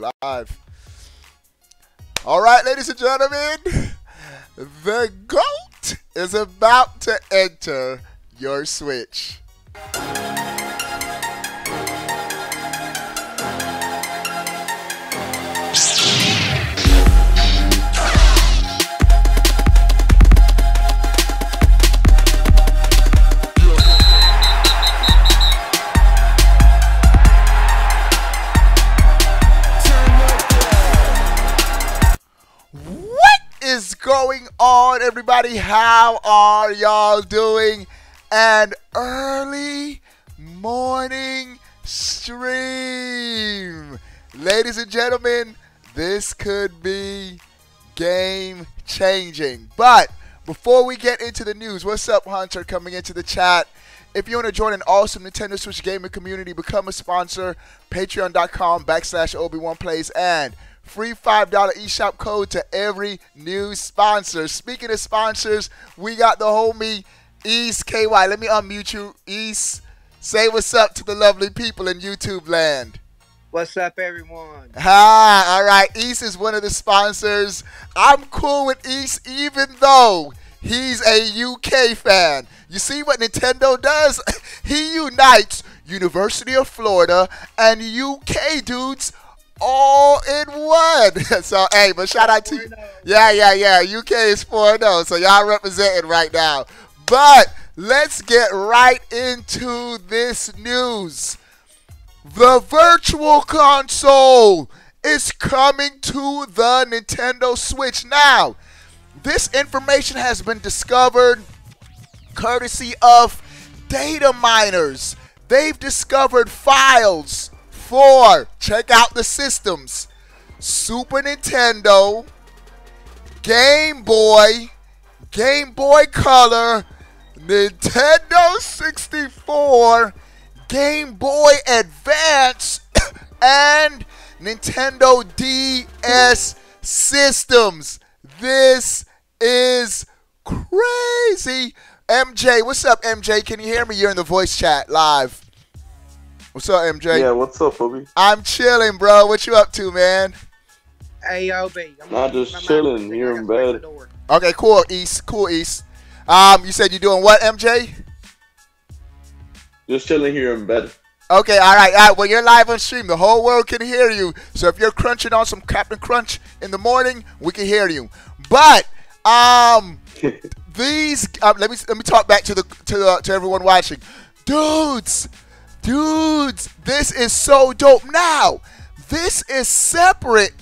live. All right, ladies and gentlemen, the GOAT is about to enter your Switch. Is going on, everybody? How are y'all doing? An early morning stream, ladies and gentlemen. This could be game changing. But before we get into the news, what's up, Hunter, coming into the chat? If you want to join an awesome Nintendo Switch gaming community, become a sponsor. Patreon.com/Obi1Plays and free $5 eShop code to every new sponsor. Speaking of sponsors, we got the homie East KY. Let me unmute you, East. Say what's up to the lovely people in YouTube land. What's up, everyone? Hi, all right. East is one of the sponsors. I'm cool with East even though he's a UK fan. You see what Nintendo does? He unites University of Florida and UK dudes all in one. So, hey, but shout out to you. Yeah. UK is 4-0, so y'all representing right now. But let's get right into this news. The Virtual Console is coming to the Nintendo Switch. Now, this information has been discovered courtesy of data miners. They've discovered files for, check out the systems: Super Nintendo, Game Boy, Game Boy Color, Nintendo 64, Game Boy Advance, and Nintendo DS systems. This is crazy. MJ, what's up, MJ? Can you hear me? You're in the voice chat live. What's up, MJ? Yeah, what's up, Obi? I'm chilling, bro. What you up to, man? Hey, Obi. Nah, just chilling here in bed. Okay, cool, East. Cool, East. You said you're doing what, MJ? Just chilling here in bed. Okay, all right. Well, you're live on stream. The whole world can hear you. So if you're crunching on some Captain Crunch in the morning, we can hear you. But these let me talk back to everyone watching, dudes, this is so dope. Now, this is separate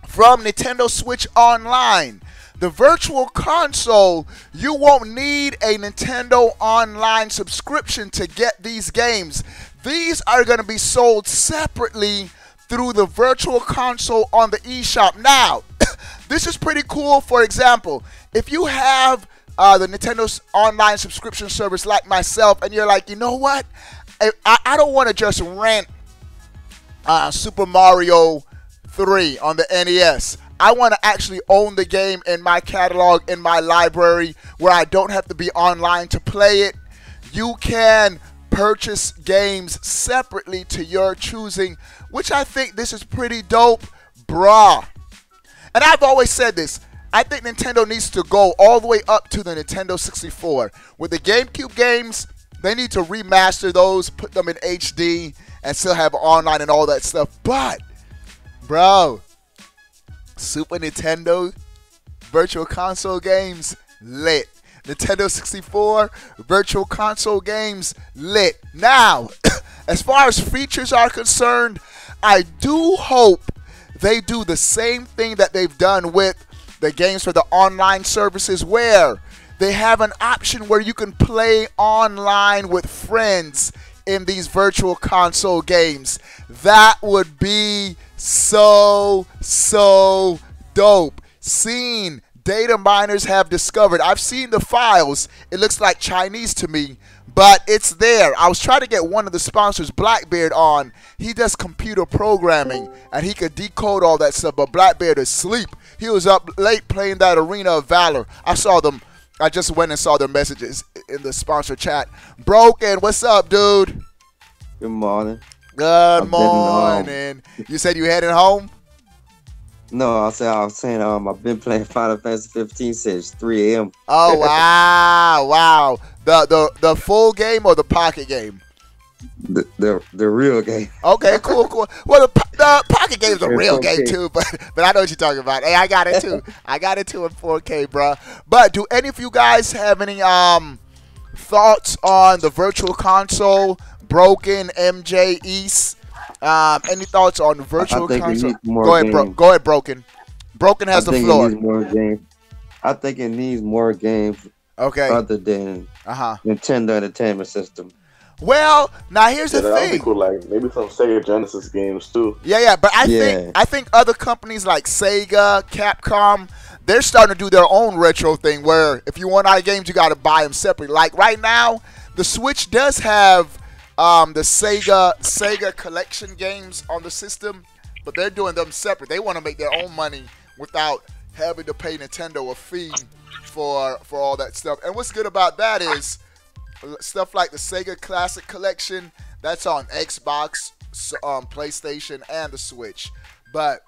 from Nintendo Switch Online. The Virtual Console, you won't need a Nintendo Online subscription to get these games. These are going to be sold separately through the Virtual Console on the eShop. Now, this is pretty cool. For example, if you have the Nintendo's online subscription service like myself, and you're like, you know what? I don't want to just rent Super Mario 3 on the NES. I want to actually own the game in my catalog, in my library, where I don't have to be online to play it. You can purchase games separately to your choosing, which I think this is pretty dope, brah. And I've always said this. I think Nintendo needs to go all the way up to the Nintendo 64. With the GameCube games, they need to remaster those, put them in HD, and still have online and all that stuff. But, bro, Super Nintendo Virtual Console games, lit. Nintendo 64 Virtual Console games, lit. Now, as far as features are concerned, I do hope they do the same thing that they've done with the games for the online services, where they have an option where you can play online with friends in these Virtual Console games. That would be so dope. Seen data miners have discovered. I've seen the files. It looks like Chinese to me, but it's there. I was trying to get one of the sponsors, Blackbeard, on. He does computer programming, and he could decode all that stuff, but Blackbeard is asleep. He was up late playing that Arena of Valor. I saw them. I just went and saw their messages in the sponsor chat. Broken, what's up, dude? Good morning. Good I've been, morning. You said you heading home? No, I was saying, I've been playing Final Fantasy 15 since 3 a.m. Oh wow. The full game or the pocket game? The real game. Okay, cool. Well, the pocket game's a In real 4K. game too, but I know what you're talking about. Hey, I got it too. I got it too in 4K, bro. But do any of you guys have any thoughts on the virtual console? Broken, MJ, East. Any thoughts on the virtual I think console? it needs more Go ahead, games. Go ahead, Broken. Broken has I the think floor. It needs more games. I think it needs more games Okay. other than Nintendo Entertainment System. Well, now here's the That would be thing. cool. Like maybe some Sega Genesis games too. Yeah, but I think other companies like Sega, Capcom, they're starting to do their own retro thing where if you want out games, you got to buy them separately. Like right now, the Switch does have the Sega collection games on the system, but they're doing them separate. They want to make their own money without having to pay Nintendo a fee for all that stuff. And what's good about that is stuff like the Sega Classic Collection, that's on Xbox, PlayStation, and the Switch. But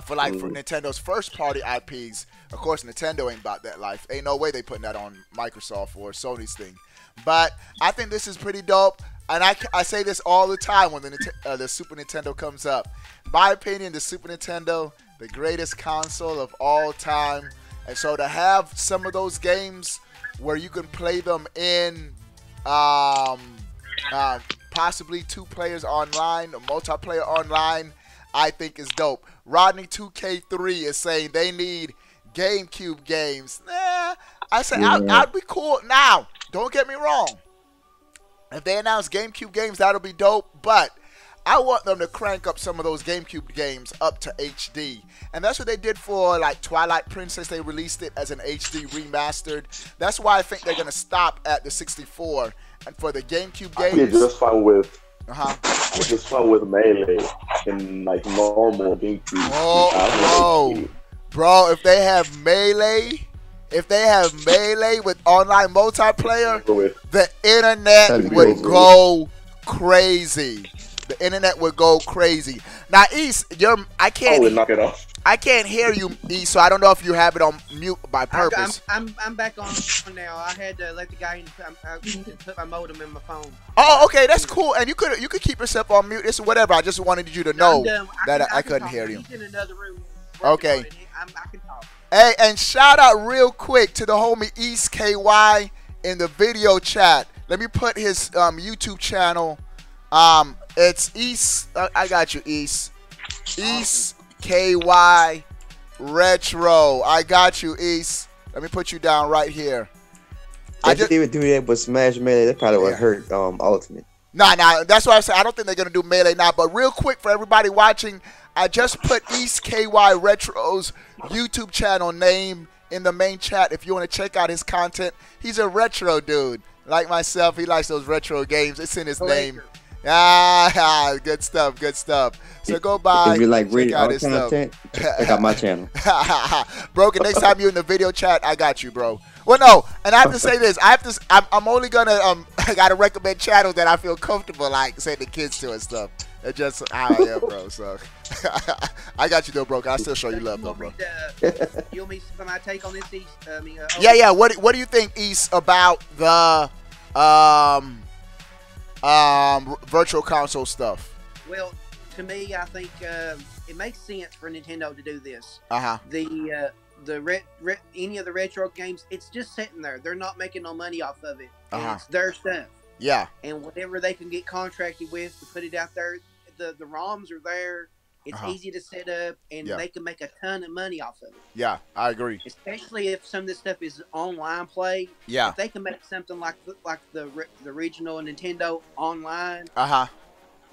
for Nintendo's first-party IPs, of course, Nintendo ain't about that life. Ain't no way they putting that on Microsoft or Sony's thing. But I think this is pretty dope, and I say this all the time when the Super Nintendo comes up. In my opinion, the Super Nintendo, the greatest console of all time. And so to have some of those games where you can play them in possibly 2 players online or multiplayer online, I think is dope. Rodney 2K3 is saying they need GameCube games. Nah, I say I'd be cool. Now, don't get me wrong. If they announce GameCube games, that'll be dope. But I want them to crank up some of those GameCube games up to HD. And that's what they did for like Twilight Princess. They released it as an HD remastered. That's why I think they're going to stop at the 64. And for the GameCube games... It's just fun with... It's just fun with Melee and like normal GameCube. Bro, if they have Melee... If they have Melee with online multiplayer, the internet would go crazy. The internet would go crazy. Now, East, I can't knock it off. I can't hear you, East, so I don't know if you have it on mute by purpose. I'm back on now. I had to let the guy in. I put my modem in my phone. Oh, okay, that's cool. And you could keep yourself on mute. It's whatever. I just wanted you to know that I couldn't hear you. He's in another room. Okay. I can talk. Hey, and shout out real quick to the homie East KY in the video chat. Let me put his YouTube channel. It's East. I got you, East. East KY Retro. I got you, East. Let me put you down right here. If they would do that with Smash Melee, that probably would hurt Ultimate. Nah. That's why I said I don't think they're gonna do Melee now. But real quick for everybody watching, I just put East KY Retro's YouTube channel name in the main chat if you want to check out his content. He's a retro dude. Like myself, he likes those retro games. It's in his name. Good stuff. So go by. If you like check reading out our his content, stuff. check out my channel. Broken, next time you're in the video chat, I got you, bro. Well, no, and I have to say this. I'm only gonna I gotta recommend channels that I feel comfortable like sending kids to and stuff. It's just how I am, bro. So I got you though, bro. I still show you love though, bro. You want me for my take on this, East? Yeah. What do you think, East, about the virtual console stuff? Well, to me, I think it makes sense for Nintendo to do this. Any of the retro games, it's just sitting there. They're not making no money off of it. It's their stuff. Yeah. And whatever they can get contracted with to put it out there, the ROMs are there. It's easy to set up, and they can make a ton of money off of it. Yeah, I agree. Especially if some of this stuff is online play. Yeah. If they can make something like the original Nintendo online.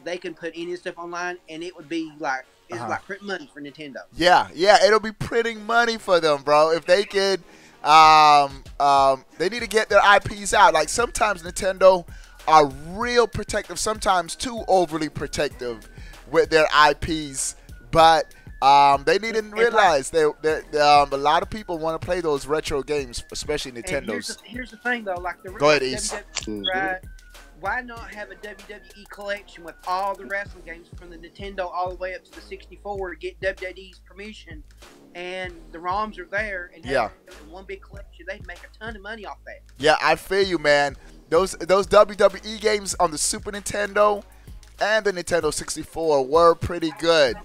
They can put any stuff online, and it would be like like printing money for Nintendo. Yeah, it'll be printing money for them, bro. If they could, they need to get their IPs out. Like sometimes Nintendo are real protective, sometimes too overly protective with their IPs, but they need to realize a lot of people want to play those retro games, especially Nintendo's. Here's the thing, though, like the Go ahead, East. right? why not have a WWE collection with all the wrestling games from the Nintendo all the way up to the 64? Get WWE's permission, and the ROMs are there, and have one big collection. They'd make a ton of money off that. Yeah, I feel you, man. Those WWE games on the Super Nintendo and the Nintendo 64 were pretty good.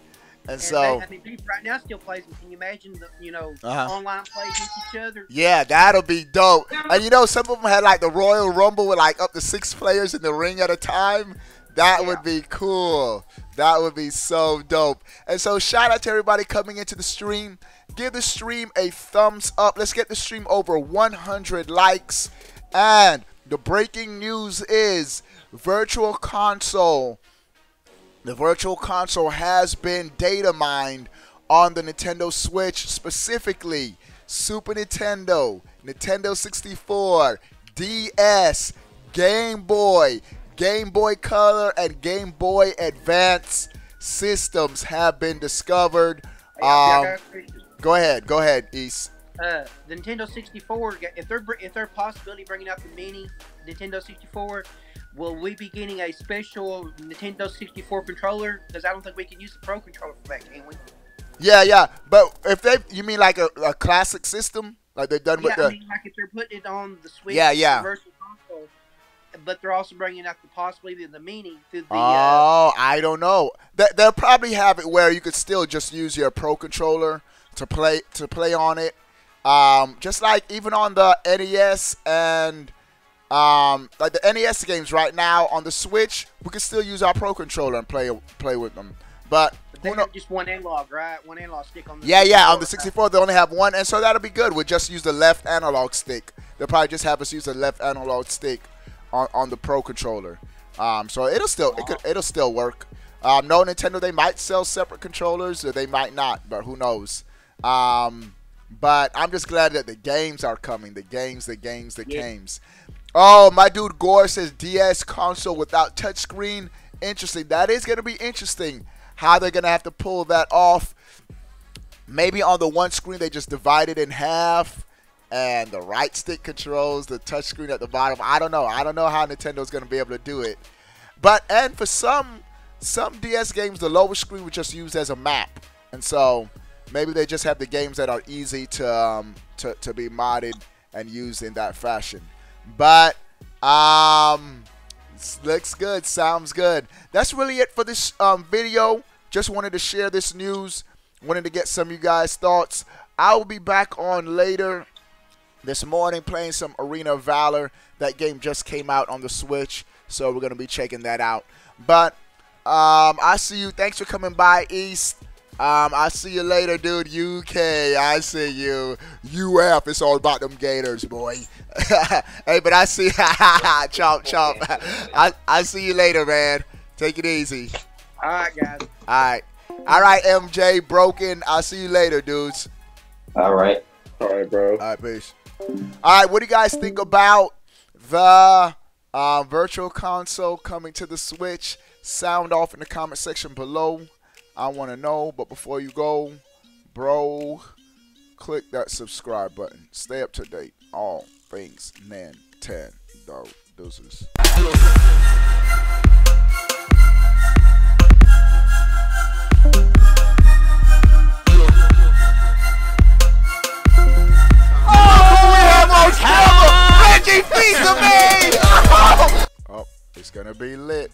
And so, I mean, people right now still plays them. Can you imagine the online play against each other? Yeah, that'll be dope. And some of them had like the Royal Rumble with like up to 6 players in the ring at a time. That would be cool. That would be so dope. And so, shout out to everybody coming into the stream. Give the stream a thumbs up. Let's get the stream over 100 likes. And the breaking news is Virtual Console. The Virtual Console has been data mined on the Nintendo Switch, specifically Super Nintendo, Nintendo 64, DS, Game Boy, Game Boy Color, and Game Boy Advance systems have been discovered. Go ahead, East. The Nintendo 64, if they're possibility bringing out the mini Nintendo 64, will we be getting a special Nintendo 64 controller? Because I don't think we can use the Pro controller for that, can we? Yeah. But you mean like a classic system? Like they've done with the... I mean, like if they're putting it on the Switch, yeah. Virtual Console, but they're also bringing out the possibility of the mini through the... I don't know. They'll probably have it where you could still just use your Pro controller to play on it. Just like even on the NES and... like the NES games right now on the Switch, we can still use our Pro controller and play with them. But they have just one analog, right? One analog stick on the 64. Yeah. On the 64, they only have one, and so that'll be good. We'll just use the left analog stick. They'll probably just have us use the left analog stick on the Pro controller. So it'll still work. No, Nintendo, they might sell separate controllers, or they might not, but who knows? But I'm just glad that the games are coming. The games. Oh, my dude Gore says DS console without touchscreen. Interesting. That is going to be interesting. How they're going to have to pull that off. Maybe on the one screen they just divide it in half. And the right stick controls the touchscreen at the bottom. I don't know. I don't know how Nintendo's going to be able to do it. And for some DS games, the lower screen was just used as a map. And so maybe they just have the games that are easy to be modded and used in that fashion. But looks good, sounds good. That's really it for this video. Just wanted to share this news. Wanted to get some of you guys' thoughts. I will be back on later this morning playing some Arena of Valor. That game just came out on the Switch, so we're gonna be checking that out. But I see you. Thanks for coming by, East. I see you later, dude. UK, I see you. UF, it's all about them Gators, boy. Hey, but I see, chomp. I see you later, man. Take it easy. All right, guys. All right, MJ, Broken. I'll see you later, dudes. All right, bro. All right, peace. All right, what do you guys think about the Virtual Console coming to the Switch? Sound off in the comment section below. I want to know, but before you go, bro, click that subscribe button. Stay up to date. All things Nintendo. Deuces. Oh, it's gonna be lit.